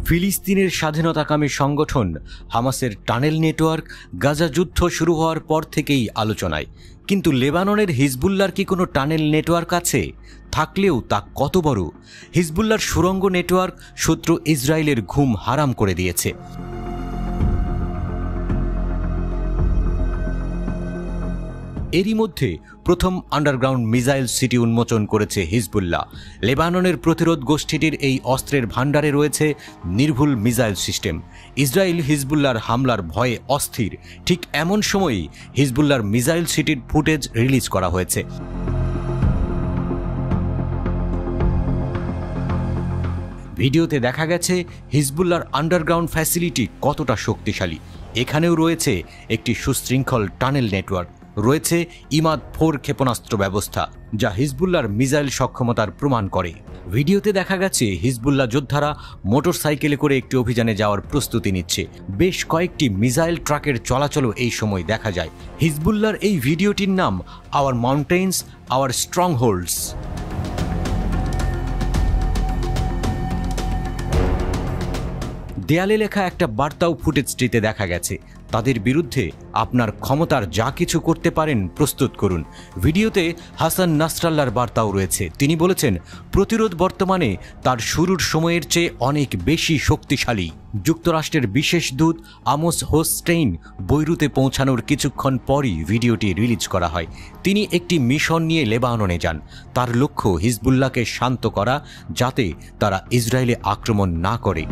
ফিলিস্তিনের স্বাধীনতাকামী সংগঠন হামাসের টানেল নেটওয়ার্ক গাজা যুদ্ধ শুরু হওয়ার পর থেকেই আলোচনায়। কিন্তু লেবাননের হিজবুল্লাহর কি কোনো টানেল নেটওয়ার্ক আছে? থাকলেও তা কত বড়? হিজবুল্লাহর সুড়ঙ্গ নেটওয়ার্ক শত্রু ইসরায়েলের ঘুম হারাম করে দিয়েছে। এরই মধ্যে প্রথম আন্ডারগ্রাউন্ড মিসাইল সিটি উন্মোচন করেছে হিজবুল্লাহ। লেবাননের প্রতিরোধ গোষ্ঠীটির এই অস্ত্রের ভাণ্ডারে রয়েছে নির্ভুল মিসাইল সিস্টেম। ইসরায়েল হিজবুল্লাহর হামলার ভয়ে অস্থির। ঠিক এমন সময়ই হিজবুল্লাহর মিসাইল সিটির ফুটেজ রিলিজ করা হয়েছে। ভিডিওতে দেখা গেছে হিজবুল্লাহর আন্ডারগ্রাউন্ড ফ্যাসিলিটি কতটা শক্তিশালী। এখানেও রয়েছে একটি সুশৃঙ্খল টানেল নেটওয়ার্ক, রয়েছে ইমাদ-4 ক্ষেপণাস্ত্র ব্যবস্থা, যা হিজবুল্লাহর মিসাইল সক্ষমতার প্রমাণ করে। ভিডিওতে দেখা গেছে হিজবুল্লাহ যোদ্ধারা মোটরসাইকেলে করে একটি অভিযানে যাওয়ার প্রস্তুতি নিচ্ছে। বেশ কয়েকটি মিসাইল ট্রাকের চলাচলও এই সময় দেখা যায়। হিজবুল্লাহর এই ভিডিওটির নাম our mountains our strongholds. দেয়ালে লেখা একটা বার্তাও ফুটেজটিতে দেখা গেছে। তাদের বিরুদ্ধে আপনার ক্ষমতার যা কিছু করতে পারেন প্রস্তুত করুন। ভিডিওতে হাসান নাসরাল্লাহর বার্তাও রয়েছে। তিনি বলেছেন, প্রতিরোধ বর্তমানে তার শুরুর সময়ের চেয়ে অনেক বেশি শক্তিশালী। যুক্তরাষ্ট্রের বিশেষ দূত আমোস হোস্টেইন বৈরুতে পৌঁছানোর কিছুক্ষণ পরই ভিডিওটি রিলিজ করা হয়। তিনি একটি মিশন নিয়ে লেবাননে যান। তার লক্ষ্য হিজবুল্লাহকে শান্ত করা, যাতে তারা ইসরায়েলে আক্রমণ না করে।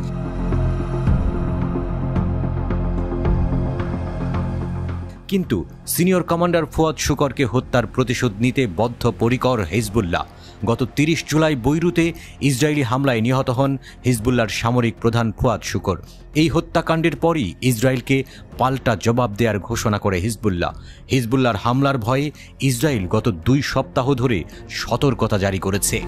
কিন্তু সিনিয়র কমান্ডার ফুয়াদ শুকরকে হত্যার প্রতিশোধ নিতে বদ্ধপরিকর হিজবুল্লাহ। গত 30 জুলাই বৈরুতে ইসরায়েলি হামলায় নিহত হন হিজবুল্লাহর সামরিক প্রধান ফুয়াদ শুকর। এই হত্যাকাণ্ডের পরই ইসরায়েলকে পাল্টা জবাব দেওয়ার ঘোষণা করে হিজবুল্লাহ। হিজবুল্লাহর হামলার ভয়ে ইসরায়েল গত 2 সপ্তাহ ধরে সতর্কতা জারি করেছে।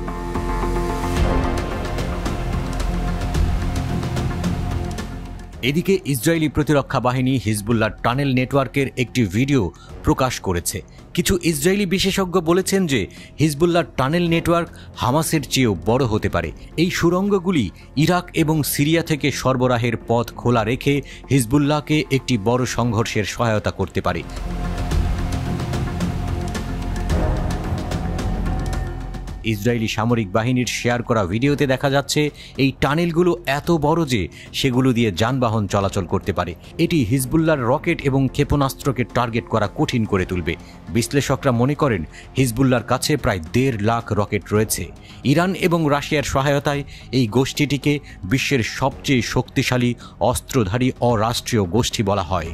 এদিকে ইসরায়েলি প্রতিরক্ষা বাহিনী হিজবুল্লাহর টানেল নেটওয়ার্কের একটি ভিডিও প্রকাশ করেছে। কিছু ইসরায়েলি বিশেষজ্ঞ বলেছেন যে হিজবুল্লাহর টানেল নেটওয়ার্ক হামাসের চেয়েও বড় হতে পারে। এই সুড়ঙ্গগুলি ইরাক এবং সিরিয়া থেকে সরবরাহের পথ খোলা রেখে হিজবুল্লাহকে একটি বড় সংঘর্ষের সহায়তা করতে পারে। ইসরায়েলি সামরিক বাহিনীর শেয়ার করা ভিডিওতে দেখা যাচ্ছে এই টানেলগুলো এত বড় যে সেগুলো দিয়ে যানবাহন চলাচল করতে পারে। এটি হিজবুল্লাহর রকেট এবং ক্ষেপণাস্ত্রকে টার্গেট করা কঠিন করে তুলবে। বিশ্লেষকরা মনে করেন হিজবুল্লাহর কাছে প্রায় 1.5 লাখ রকেট রয়েছে। ইরান এবং রাশিয়ার সহায়তায় এই গোষ্ঠীটিকে বিশ্বের সবচেয়ে শক্তিশালী অস্ত্রধারী অরাষ্ট্রীয় গোষ্ঠী বলা হয়।